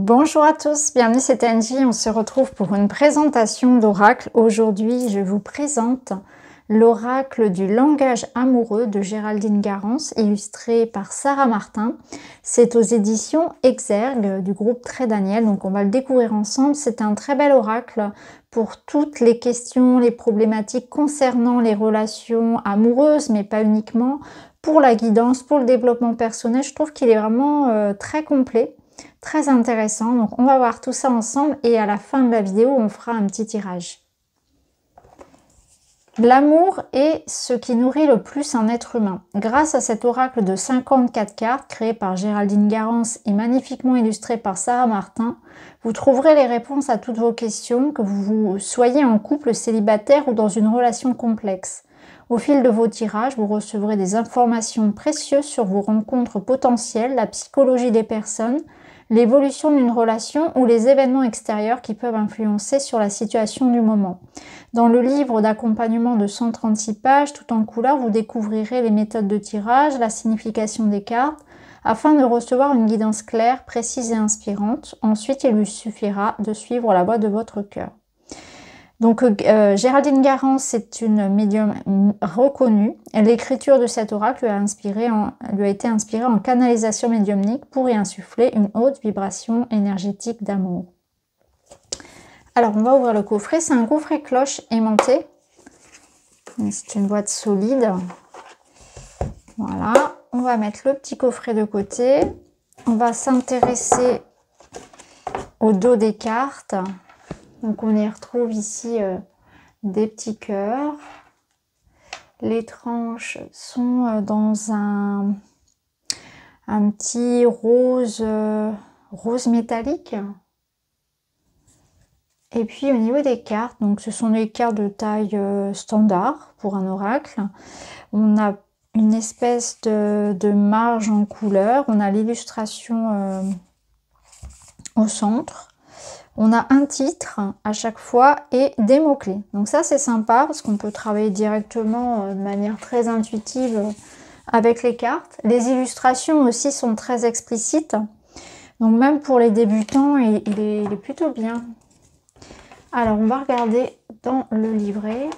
Bonjour à tous, bienvenue, c'est Angie. On se retrouve pour une présentation d'oracle. Aujourd'hui, je vous présente l'oracle du langage amoureux de Géraldine Garance, illustré par Sarah Martin. C'est aux éditions Exergue du groupe Très Daniel, donc on va le découvrir ensemble. C'est un très bel oracle pour toutes les questions, les problématiques concernant les relations amoureuses, mais pas uniquement, pour la guidance, pour le développement personnel. Je trouve qu'il est vraiment très complet. Très intéressant, donc on va voir tout ça ensemble et à la fin de la vidéo on fera un petit tirage. L'amour est ce qui nourrit le plus un être humain. Grâce à cet oracle de 54 cartes créé par Géraldine Garance et magnifiquement illustré par Sarah Martin, vous trouverez les réponses à toutes vos questions, que vous soyez en couple, célibataire ou dans une relation complexe. Au fil de vos tirages, vous recevrez des informations précieuses sur vos rencontres potentielles, la psychologie des personnes, l'évolution d'une relation ou les événements extérieurs qui peuvent influencer sur la situation du moment. Dans le livre d'accompagnement de 136 pages, tout en couleur, vous découvrirez les méthodes de tirage, la signification des cartes, afin de recevoir une guidance claire, précise et inspirante. Ensuite, il lui suffira de suivre la voie de votre cœur. Donc Géraldine Garance, c'est une médium reconnue. L'écriture de cet oracle lui a été inspirée en canalisation médiumnique pour y insuffler une haute vibration énergétique d'amour. Alors on va ouvrir le coffret, c'est un coffret cloche aimanté. C'est une boîte solide. Voilà, on va mettre le petit coffret de côté. On va s'intéresser au dos des cartes. Donc on y retrouve ici des petits cœurs. Les tranches sont dans un petit rose métallique. Et puis au niveau des cartes, donc ce sont des cartes de taille standard pour un oracle. On a une espèce de marge en couleur. On a l'illustration au centre. On a un titre à chaque fois et des mots-clés. Donc ça, c'est sympa parce qu'on peut travailler directement de manière très intuitive avec les cartes. Les illustrations aussi sont très explicites. Donc même pour les débutants, il est plutôt bien. Alors, on va regarder dans le livret.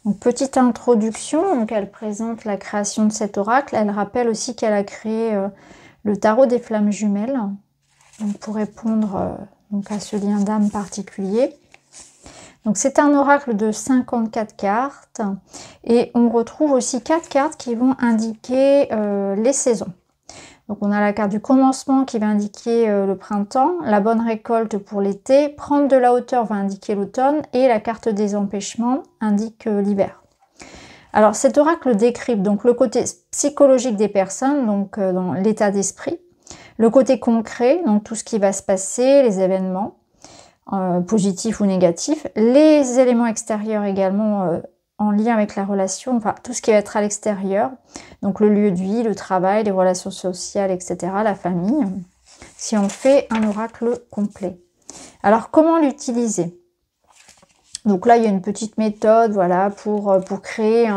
Donc, petite introduction. Donc, elle présente la création de cet oracle. Elle rappelle aussi qu'elle a créé le tarot des flammes jumelles. Donc, pour répondre donc à ce lien d'âme particulier. Donc c'est un oracle de 54 cartes et on retrouve aussi 4 cartes qui vont indiquer les saisons. Donc on a la carte du commencement qui va indiquer le printemps, la bonne récolte pour l'été, prendre de la hauteur va indiquer l'automne et la carte des empêchements indique l'hiver. Alors cet oracle décrypte donc le côté psychologique des personnes, donc dans l'état d'esprit. Le côté concret, donc tout ce qui va se passer, les événements positifs ou négatifs, les éléments extérieurs également en lien avec la relation, enfin tout ce qui va être à l'extérieur, donc le lieu de vie, le travail, les relations sociales, etc., la famille, si on fait un oracle complet. Alors comment l'utiliser? Donc là il y a une petite méthode, voilà, pour créer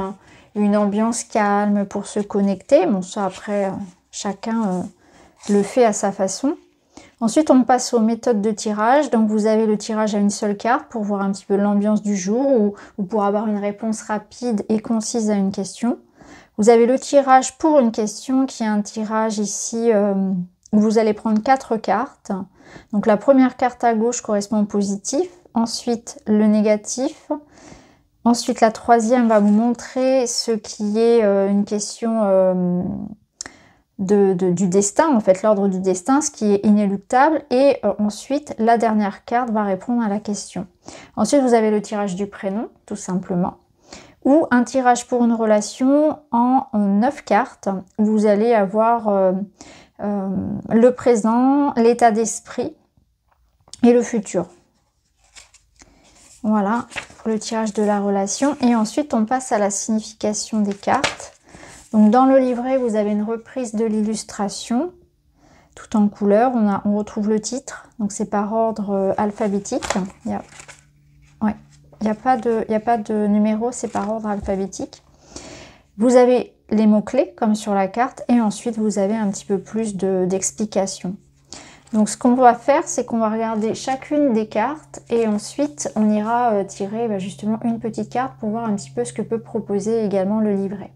une ambiance calme, pour se connecter. Bon ça après chacun le fait à sa façon. Ensuite, on passe aux méthodes de tirage. Donc, vous avez le tirage à une seule carte pour voir un petit peu l'ambiance du jour ou pour avoir une réponse rapide et concise à une question. Vous avez le tirage pour une question qui est un tirage ici où vous allez prendre 4 cartes. Donc, la première carte à gauche correspond au positif. Ensuite, le négatif. Ensuite, la troisième va vous montrer ce qui est une question du destin, en fait, l'ordre du destin, ce qui est inéluctable. Et ensuite, la dernière carte va répondre à la question. Ensuite, vous avez le tirage du prénom, tout simplement. Ou un tirage pour une relation en 9 cartes. Où vous allez avoir le présent, l'état d'esprit et le futur. Voilà, pour le tirage de la relation. Et ensuite, on passe à la signification des cartes. Donc dans le livret, vous avez une reprise de l'illustration, tout en couleur. On retrouve le titre, donc c'est par ordre alphabétique. Il n'y a pas de numéro, c'est par ordre alphabétique. Vous avez les mots-clés, comme sur la carte, et ensuite vous avez un petit peu plus d'explications. Donc ce qu'on va faire, c'est qu'on va regarder chacune des cartes et ensuite on ira tirer justement une petite carte pour voir un petit peu ce que peut proposer également le livret.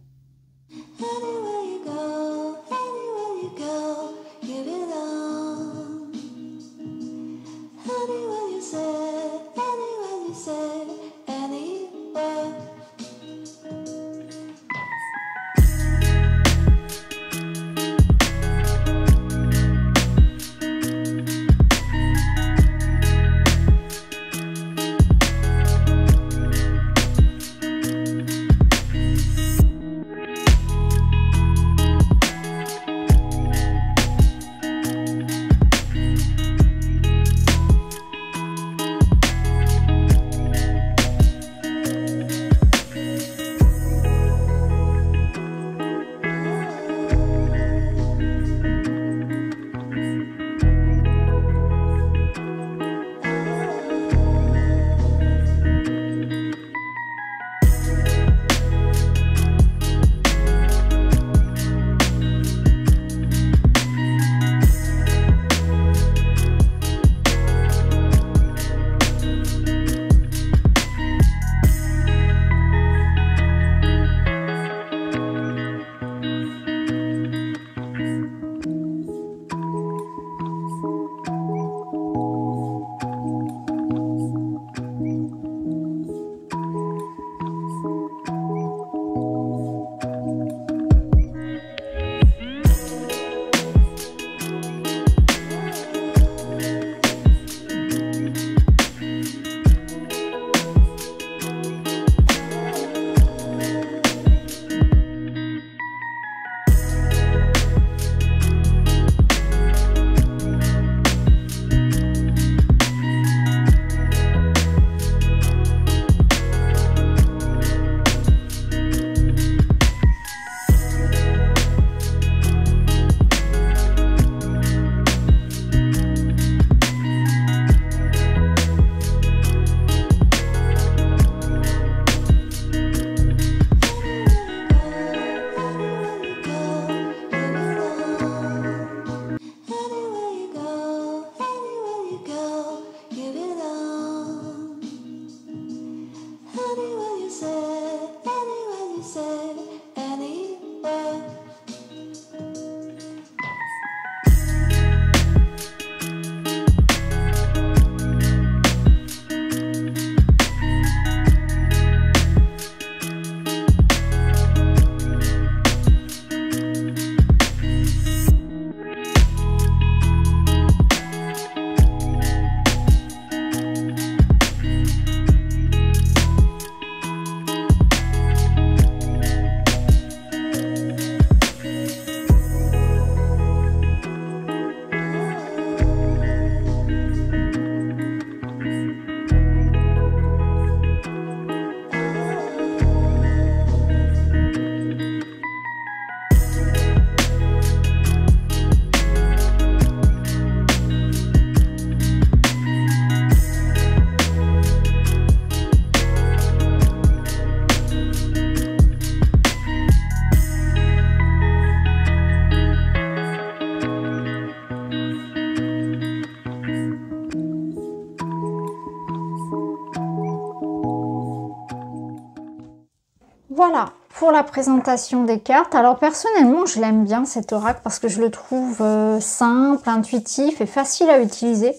Voilà pour la présentation des cartes. Alors personnellement, je l'aime bien cet oracle parce que je le trouve simple, intuitif et facile à utiliser.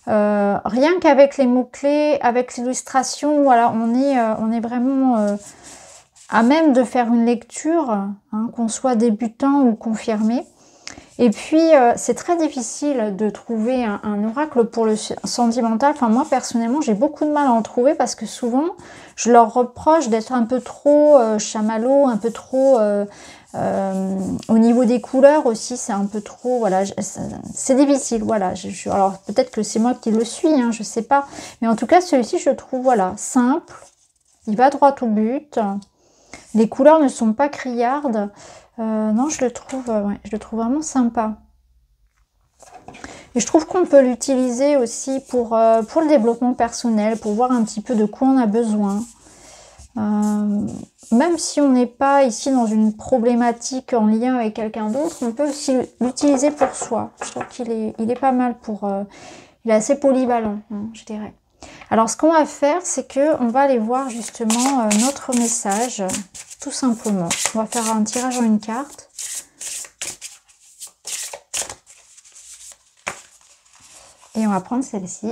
Rien qu'avec les mots-clés, avec l'illustration, voilà, on est vraiment à même de faire une lecture, hein, qu'on soit débutant ou confirmé. Et puis, c'est très difficile de trouver un oracle pour le sentimental. Enfin, moi, personnellement, j'ai beaucoup de mal à en trouver parce que souvent, je leur reproche d'être un peu trop chamallow, un peu trop... au niveau des couleurs aussi, c'est un peu trop... Voilà, c'est difficile, voilà. Alors, peut-être que c'est moi qui le suis, hein, je sais pas. Mais en tout cas, celui-ci, je le trouve, voilà, simple. Il va droit au but. Les couleurs ne sont pas criardes. Non, je le trouve vraiment sympa. Et je trouve qu'on peut l'utiliser aussi pour le développement personnel, pour voir un petit peu de quoi on a besoin. Même si on n'est pas ici dans une problématique en lien avec quelqu'un d'autre, on peut aussi l'utiliser pour soi. Je trouve qu'il est pas mal pour... il est assez polyvalent, hein, je dirais. Alors, ce qu'on va faire, c'est qu'on va aller voir justement notre message, tout simplement. On va faire un tirage en une carte. Et on va prendre celle-ci,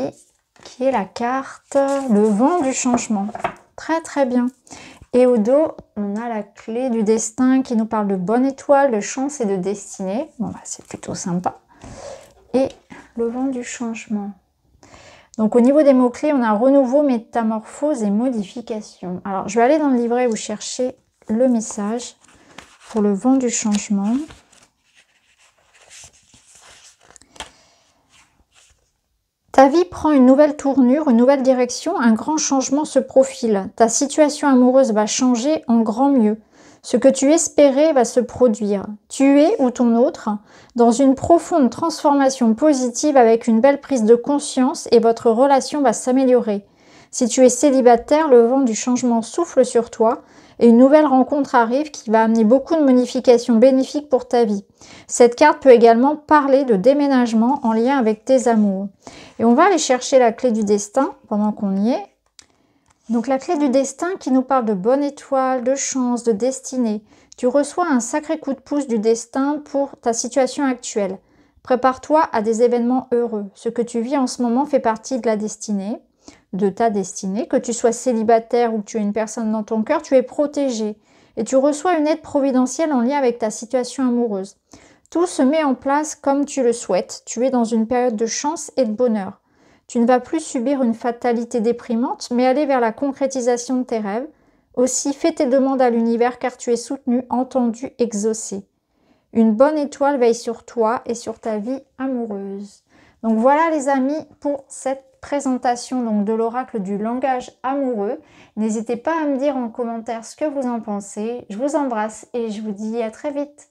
qui est la carte Le vent du changement. Très, très bien. Et au dos, on a la clé du destin qui nous parle de bonne étoile, de chance et de destinée. Bon, bah, c'est plutôt sympa. Et le vent du changement. Donc au niveau des mots-clés, on a renouveau, métamorphose et modification. Alors je vais aller dans le livret où chercher le message pour le vent du changement. Ta vie prend une nouvelle tournure, une nouvelle direction, un grand changement se profile. Ta situation amoureuse va changer en grand mieux. Ce que tu espérais va se produire. Tu es, ou ton autre, dans une profonde transformation positive avec une belle prise de conscience et votre relation va s'améliorer. Si tu es célibataire, le vent du changement souffle sur toi et une nouvelle rencontre arrive qui va amener beaucoup de modifications bénéfiques pour ta vie. Cette carte peut également parler de déménagement en lien avec tes amours. Et on va aller chercher la clé du destin pendant qu'on y est. Donc la clé du destin qui nous parle de bonne étoile, de chance, de destinée. Tu reçois un sacré coup de pouce du destin pour ta situation actuelle. Prépare-toi à des événements heureux. Ce que tu vis en ce moment fait partie de la destinée, de ta destinée. Que tu sois célibataire ou que tu aies une personne dans ton cœur, tu es protégé. Et tu reçois une aide providentielle en lien avec ta situation amoureuse. Tout se met en place comme tu le souhaites. Tu es dans une période de chance et de bonheur. Tu ne vas plus subir une fatalité déprimante, mais aller vers la concrétisation de tes rêves. Aussi, fais tes demandes à l'univers car tu es soutenu, entendu, exaucé. Une bonne étoile veille sur toi et sur ta vie amoureuse. Donc voilà les amis pour cette présentation donc, de l'oracle du langage amoureux. N'hésitez pas à me dire en commentaire ce que vous en pensez. Je vous embrasse et je vous dis à très vite.